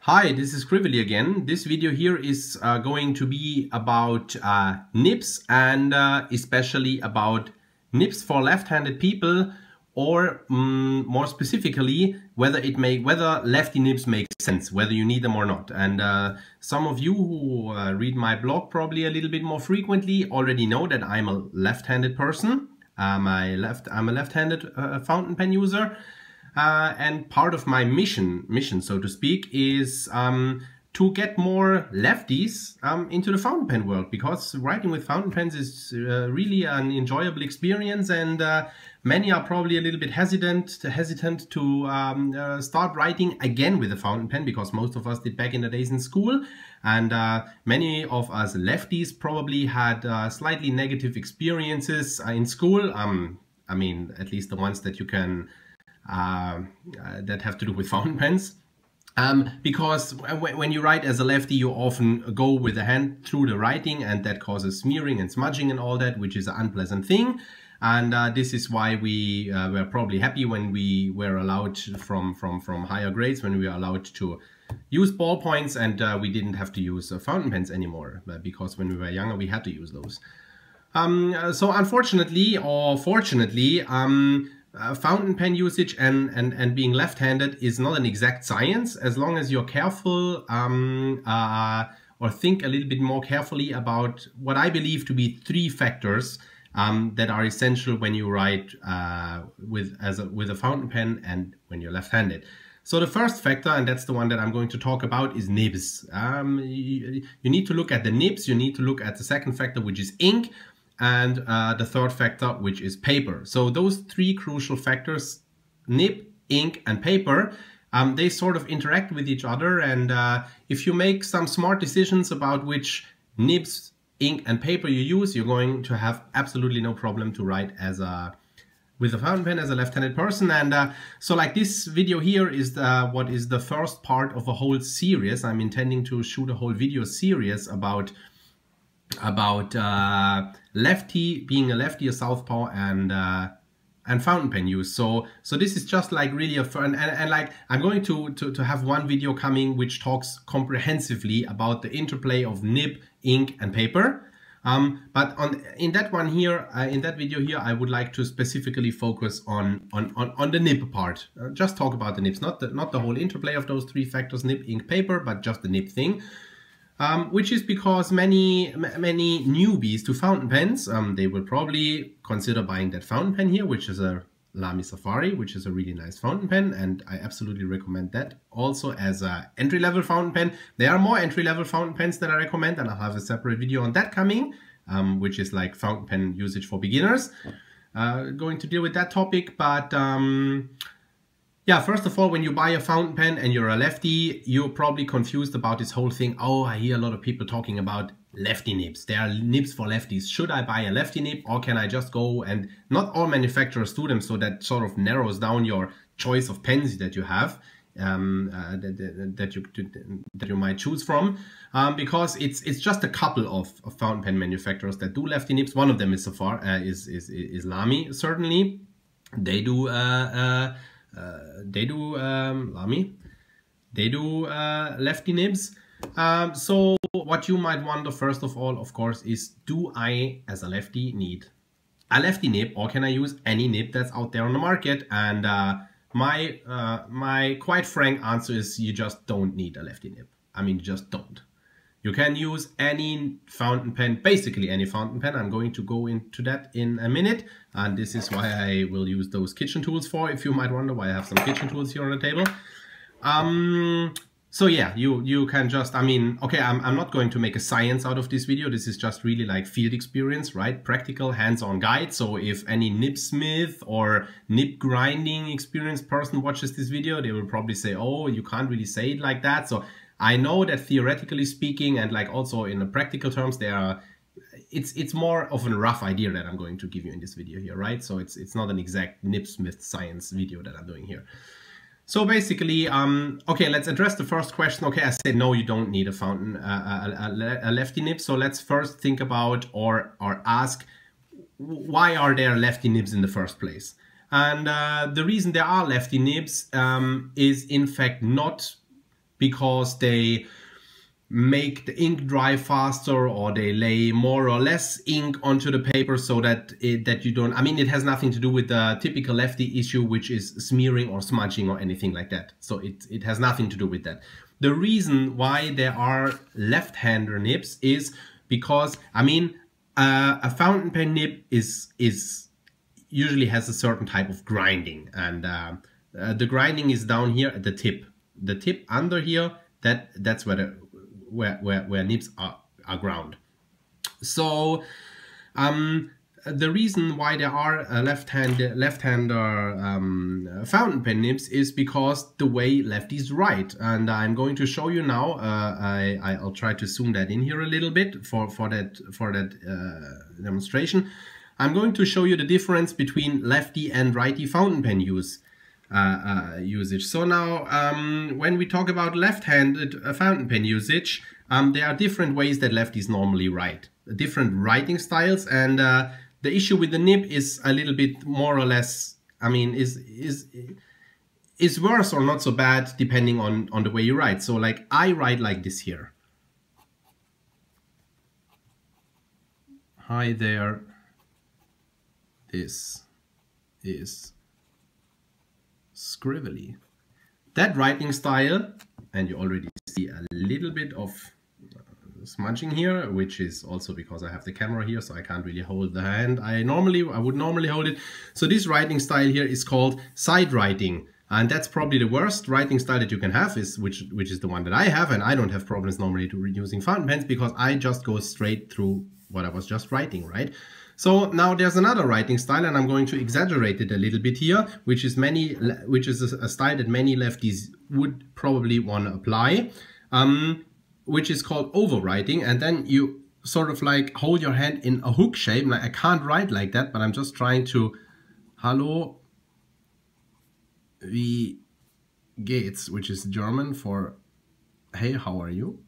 Hi, this is Krively again. This video here is going to be about nibs and especially about nibs for left-handed people, or more specifically whether lefty nibs make sense, whether you need them or not. And some of you who read my blog probably a little bit more frequently already know that I'm a left-handed person. I'm a left-handed fountain pen user. And part of my mission, so to speak, is to get more lefties into the fountain pen world, because writing with fountain pens is really an enjoyable experience, and many are probably a little bit hesitant to start writing again with a fountain pen, because most of us did back in the days in school, and many of us lefties probably had slightly negative experiences in school. I mean, at least the ones that you can that have to do with fountain pens, because when you write as a lefty, you often go with the hand through the writing, and that causes smearing and smudging and all that, which is an unpleasant thing. And this is why we were probably happy when we were allowed from higher grades, when we were allowed to use ballpoints, and we didn't have to use fountain pens anymore, because when we were younger we had to use those. So unfortunately or fortunately, fountain pen usage and being left-handed is not an exact science, as long as you're careful or think a little bit more carefully about what I believe to be 3 factors that are essential when you write with a fountain pen and when you're left-handed. So the first factor, and that's the one that I'm going to talk about, is nibs. You need to look at the nibs, you need to look at the second factor, which is ink, and the third factor, which is paper. So those 3 crucial factors, nib, ink, and paper, they sort of interact with each other. And if you make some smart decisions about which nibs, ink, and paper you use, you're going to have absolutely no problem to write with a fountain pen as a left-handed person. And so like this video here is what is the first part of a whole series. I'm intending to shoot a whole video series about lefty, being a lefty, a southpaw, and fountain pen use. So this is just like really a fun, and like I'm going to have one video coming which talks comprehensively about the interplay of nib, ink, and paper. But in that video here, I would like to specifically focus on the nib part. Just talk about the nibs, not the whole interplay of those 3 factors, nib, ink, paper, but just the nib thing. Which is because many newbies to fountain pens, they will probably consider buying that fountain pen here, which is a Lamy Safari, which is a really nice fountain pen, and I absolutely recommend that also as an entry-level fountain pen. There are more entry-level fountain pens that I recommend, and I'll have a separate video on that coming, which is like fountain pen usage for beginners. Going to deal with that topic, but yeah, first of all, when you buy a fountain pen and you're a lefty, you're probably confused about this whole thing. Oh, I hear a lot of people talking about lefty nibs. There are nibs for lefties. Should I buy a lefty nib, or can I just go, and not all manufacturers do them, so that sort of narrows down your choice of pens that you have, that you might choose from, because it's just a couple of fountain pen manufacturers that do lefty nibs. One of them is is Lamy, certainly. They do lefty nibs. So what you might wonder, first of all, of course, is, do I as a lefty need a lefty nib, or can I use any nib that's out there on the market? And my quite frank answer is, you just don't need a lefty nib. I mean, you just don't. You can use any fountain pen, basically any fountain pen. I'm going to go into that in a minute, and this is why I will use those kitchen tools for, if you might wonder why I have some kitchen tools here on the table. So yeah, you can just, I mean, okay, I'm not going to make a science out of this video. This is just really like field experience, right? Practical, hands-on guide. So if any nibsmith or nib grinding experienced person watches this video, they will probably say, oh, you can't really say it like that. So I know that theoretically speaking, and like also in the practical terms, it's more of a rough idea that I'm going to give you in this video here, right? So it's not an exact nibsmith science video that I'm doing here. So basically, okay, let's address the first question. Okay, I said no, you don't need a fountain, a lefty nib. So let's first think about or ask, why are there lefty nibs in the first place? And the reason there are lefty nibs is in fact not because they make the ink dry faster, or they lay more or less ink onto the paper so that you don't, I mean, it has nothing to do with the typical lefty issue, which is smearing or smudging or anything like that. So it has nothing to do with that. The reason why there are left-hander nibs is because, I mean, a fountain pen nib is usually has a certain type of grinding, and the grinding is down here at the tip. The tip under here, that's where nibs are ground. So the reason why there are left-hander fountain pen nibs is because the way lefties write, and I'm going to show you now. I'll try to zoom that in here a little bit for that demonstration. I'm going to show you the difference between lefty and righty fountain pen usage. So now, when we talk about left-handed fountain pen usage, there are different ways that lefties normally write, different writing styles, and the issue with the nib is a little bit more or less, I mean, is worse or not so bad depending on the way you write. So like I write like this here. Hi there. This is scribbly. That writing style, and you already see a little bit of smudging here, which is also because I have the camera here, so I can't really hold the hand. I would normally hold it. So this writing style here is called side writing, and that's probably the worst writing style that you can have, which is the one that I have, and I don't have problems normally using fountain pens because I just go straight through what I was just writing, right? So now there's another writing style, and I'm going to exaggerate it a little bit here, which is a style that many lefties would probably want to apply, which is called overwriting. And then you sort of like hold your hand in a hook shape. Like I can't write like that, but I'm just trying to, Hallo, wie geht's, which is German for hey, how are you?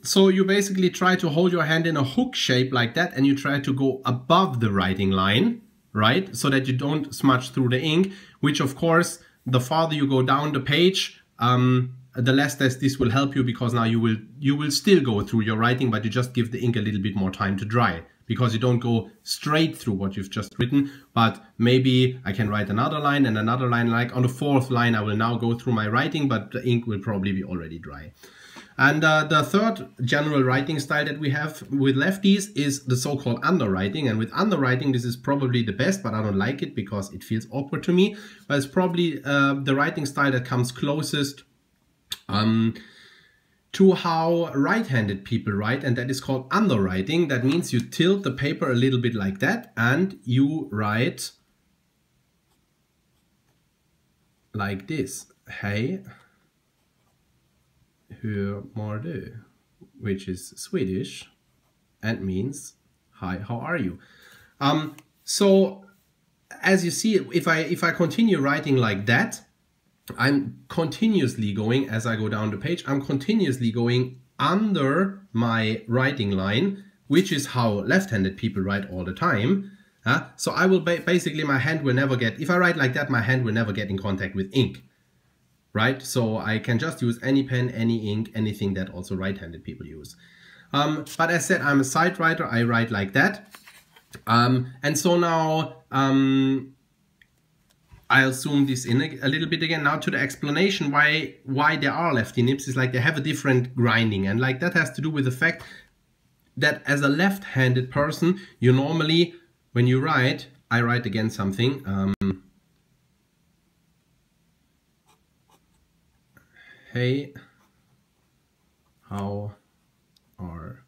So you basically try to hold your hand in a hook shape like that, and you try to go above the writing line, right? So that you don't smudge through the ink, which of course, the farther you go down the page, the less this will help you, because now you will still go through your writing, but you just give the ink a little bit more time to dry, because you don't go straight through what you've just written, but maybe I can write another line and another line. Like on the fourth line, I will now go through my writing, but the ink will probably be already dry. And the third general writing style that we have with lefties is the so-called underwriting. And with underwriting, this is probably the best, but I don't like it because it feels awkward to me. But it's probably the writing style that comes closest to how right-handed people write, and that is called underwriting. That means you tilt the paper a little bit like that, and you write like this. Hey. Hur mår du? Which is Swedish and means hi, how are you? So as you see, if I continue writing like that, I'm continuously going, as I go down the page, I'm continuously going under my writing line, which is how left-handed people write all the time. So I will basically, my hand will never get, if I write like that, my hand will never get in contact with ink. Right, so I can just use any pen, any ink, anything that also right-handed people use. But as said, I'm a side writer, I write like that. And so now I'll zoom this in a little bit again. Now to the explanation why there are lefty nibs is like they have a different grinding, and like that has to do with the fact that as a left-handed person, you normally, when you write, I write again something. Hey, how are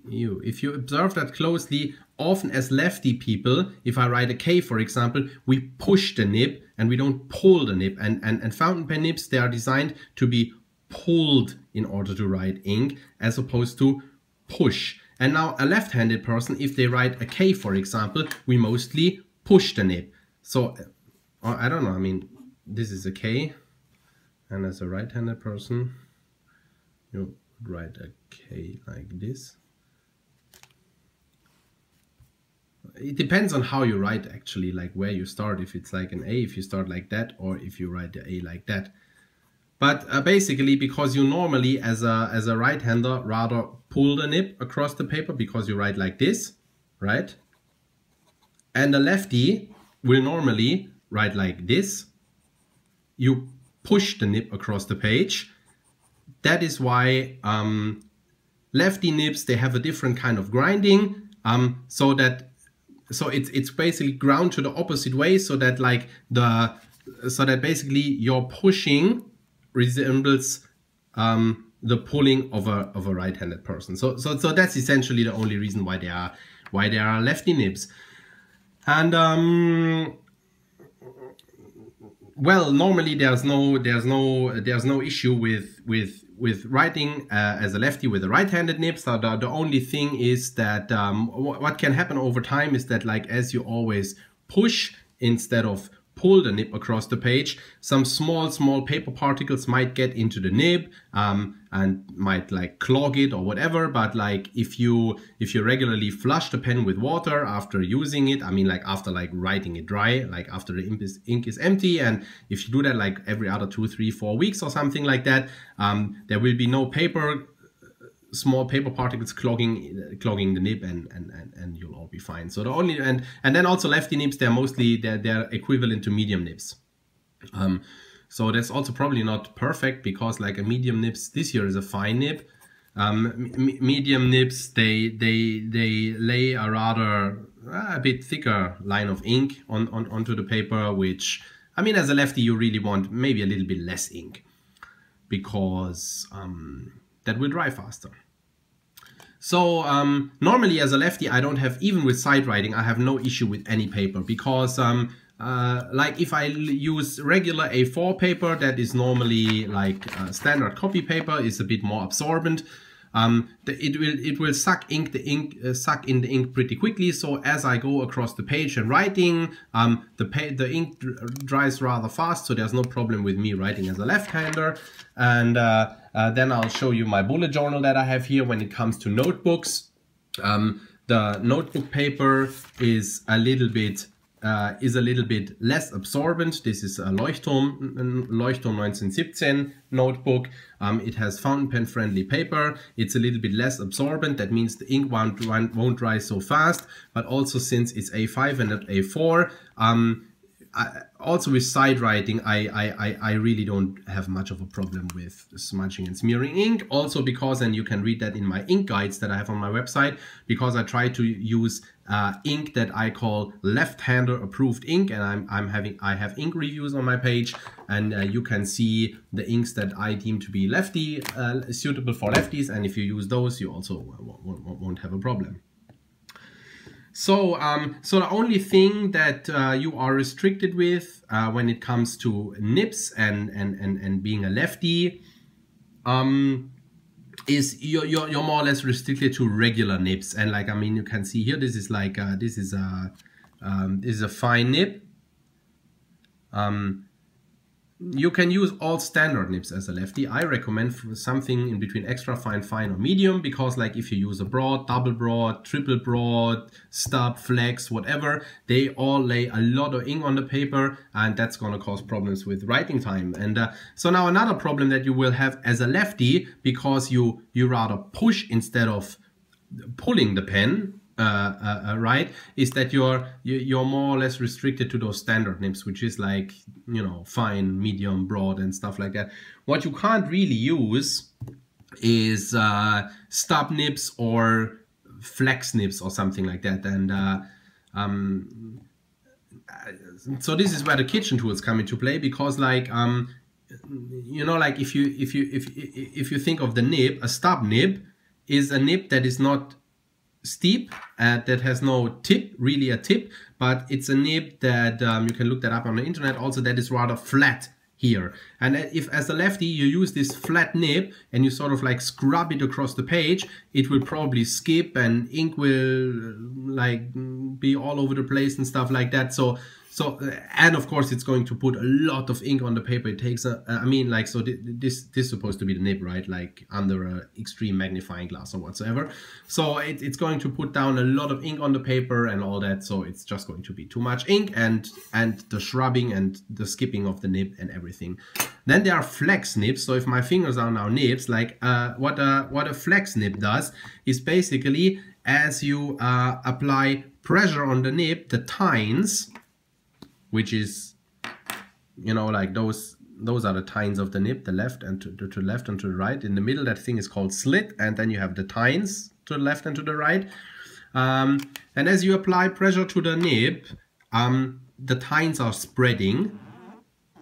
you? If you observe that closely, often as lefty people, if I write a K, for example, we push the nib and we don't pull the nib. And fountain pen nibs, they are designed to be pulled in order to write ink, as opposed to push. And now a left-handed person, if they write a K, for example, we mostly push the nib. So, I don't know, I mean, this is a K. And as a right-handed person, you would write a K like this. It depends on how you write, actually, like where you start. If it's like an A, if you start like that, or if you write the A like that. But basically, because you normally, as a right-hander, rather pull the nib across the paper because you write like this, right? And a lefty will normally write like this. You push the nib across the page. That is why lefty nibs, they have a different kind of grinding, so it's basically ground to the opposite way, so that like basically your pushing resembles the pulling of a right-handed person. So that's essentially the only reason why there are lefty nibs. And well, normally there's no issue with writing as a lefty with a right-handed nib. So the only thing is that what can happen over time is that, like, as you always push instead of pull the nib across the page, some small paper particles might get into the nib and might like clog it or whatever. But like if you regularly flush the pen with water after using it, I mean like after like writing it dry, like after the ink is empty, and if you do that like every other 2, 3, 4 weeks or something like that, there will be no small paper particles clogging the nib, and you'll all be fine. So the only and then also lefty nibs, they're equivalent to medium nibs. So that's also probably not perfect, because like a medium nibs this year is a fine nib. Medium nibs, they lay a rather a bit thicker line of ink onto the paper, which, I mean, as a lefty you really want maybe a little bit less ink, because that will dry faster. So normally as a lefty, I don't have, even with side writing, I have no issue with any paper, because like if I use regular A4 paper, that is normally like standard copy paper, is a bit more absorbent. It will suck in the ink pretty quickly. So as I go across the page and writing, the ink dries rather fast. So there's no problem with me writing as a left-hander. And then I'll show you my bullet journal that I have here when it comes to notebooks. The notebook paper is a little bit less absorbent. This is a Leuchtturm 1917 notebook. It has fountain pen friendly paper. It's a little bit less absorbent. That means the ink won't dry so fast. But also, since it's A5 and not A4, also with side writing, I really don't have much of a problem with smudging and smearing ink. Also because, and you can read that in my ink guides that I have on my website, because I try to use ink that I call left-hander approved ink, and I have ink reviews on my page, and you can see the inks that I deem to be suitable for lefties, and if you use those, you also won't have a problem. So, so the only thing that you are restricted with when it comes to nibs and being a lefty is you're more or less restricted to regular nibs. And like, I mean, you can see here, this is like this is a fine nib. You can use all standard nibs as a lefty. I recommend something in between extra fine, fine, or medium, because like if you use a broad, double broad, triple broad, stub, flex, whatever, they all lay a lot of ink on the paper, and that's going to cause problems with writing time. And so now another problem that you will have as a lefty, because you rather push instead of pulling the pen, right, is that you're more or less restricted to those standard nibs, which is like, you know, fine, medium, broad, and stuff like that. What you can't really use is stub nibs or flex nibs or something like that. And so this is where the kitchen tools come into play, because like you know, like if you think of the nib, a stub nib is a nib that is not steep, that has no tip, really a tip, but it's a nib that you can look that up on the internet also, that is rather flat here. And if as a lefty you use this flat nib and you sort of like scrub it across the page, it will probably skip and ink will like be all over the place and stuff like that. So and of course it's going to put a lot of ink on the paper. It takes I mean, like, so this is supposed to be the nib, right, like under a extreme magnifying glass or whatsoever. So it's going to put down a lot of ink on the paper and all that, so it's just going to be too much ink, and the shrubbing and the skipping of the nib and everything. Then there are flex nibs. So if my fingers are now nibs, like what a flex nib does is basically, as you apply pressure on the nib, the tines, which is, you know, like those are the tines of the nib, the left and to the left and to the right. In the middle, that thing is called slit, and then you have the tines to the left and to the right. And as you apply pressure to the nib, the tines are spreading.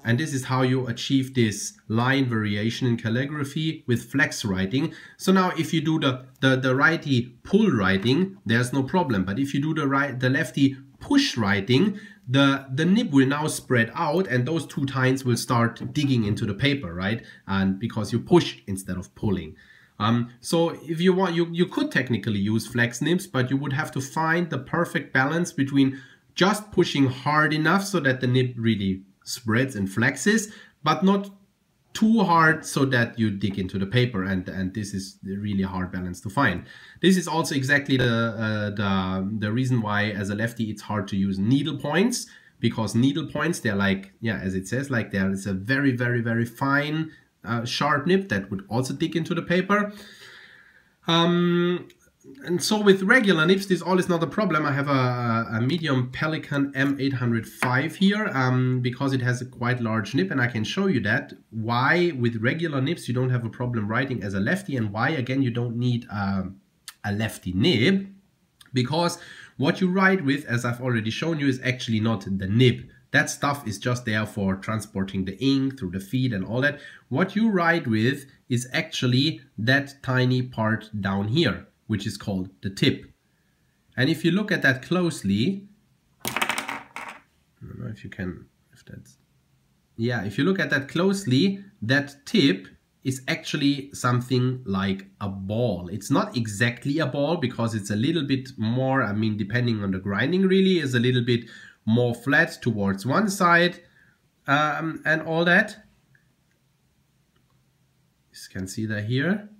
And this is how you achieve this line variation in calligraphy with flex writing. So now if you do the righty pull writing, there's no problem. But if you do the lefty push writing, the nib will now spread out, and those two tines will start digging into the paper, right? And because you push instead of pulling. So if you want, you could technically use flex nibs, but you would have to find the perfect balance between just pushing hard enough so that the nib really spreads and flexes, but not too hard so that you dig into the paper, and this is the really hard balance to find. This is also exactly the reason why as a lefty it's hard to use needle points, because needle points, they're like, yeah, as it says, like there is a very, very, very fine sharp nib that would also dig into the paper. And so with regular nibs, this all is not a problem. I have a medium Pelikan M805 here because it has a quite large nib, and I can show you that why with regular nibs you don't have a problem writing as a lefty, and why again you don't need a lefty nib, because what you write with, as I've already shown you, is actually not the nib. That stuff is just there for transporting the ink through the feed and all that. What you write with is actually that tiny part down here, which is called the tip. And if you look at that closely, I don't know if you can, if that's, yeah, if you look at that closely, that tip is actually something like a ball. It's not exactly a ball because it's a little bit more, I mean, depending on the grinding really, is a little bit more flat towards one side and all that. You can see that here.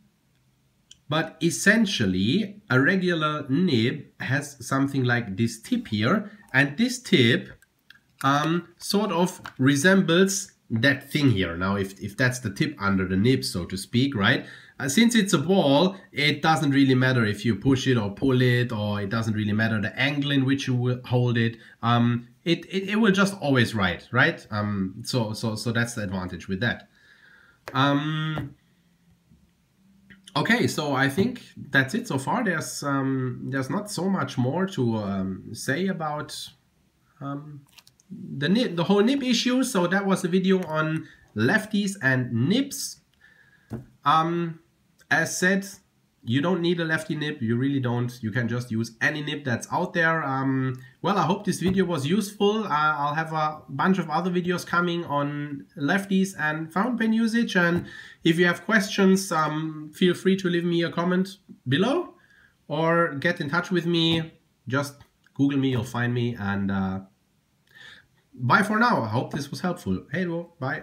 But essentially, a regular nib has something like this tip here, and this tip sort of resembles that thing here. Now, if that's the tip under the nib, so to speak, right? Since it's a ball, it doesn't really matter if you push it or pull it, or it doesn't really matter the angle in which you will hold it. It will just always write, right? So that's the advantage with that. Okay, so I think that's it so far. There's not so much more to say about the whole nib issue. So that was a video on lefties and nibs. As said, you don't need a lefty nib. You really don't. You can just use any nib that's out there. Well, I hope this video was useful. I'll have a bunch of other videos coming on lefties and fountain pen usage. And if you have questions, feel free to leave me a comment below or get in touch with me. Just Google me, you'll find me. And bye for now. I hope this was helpful. Hey, bye.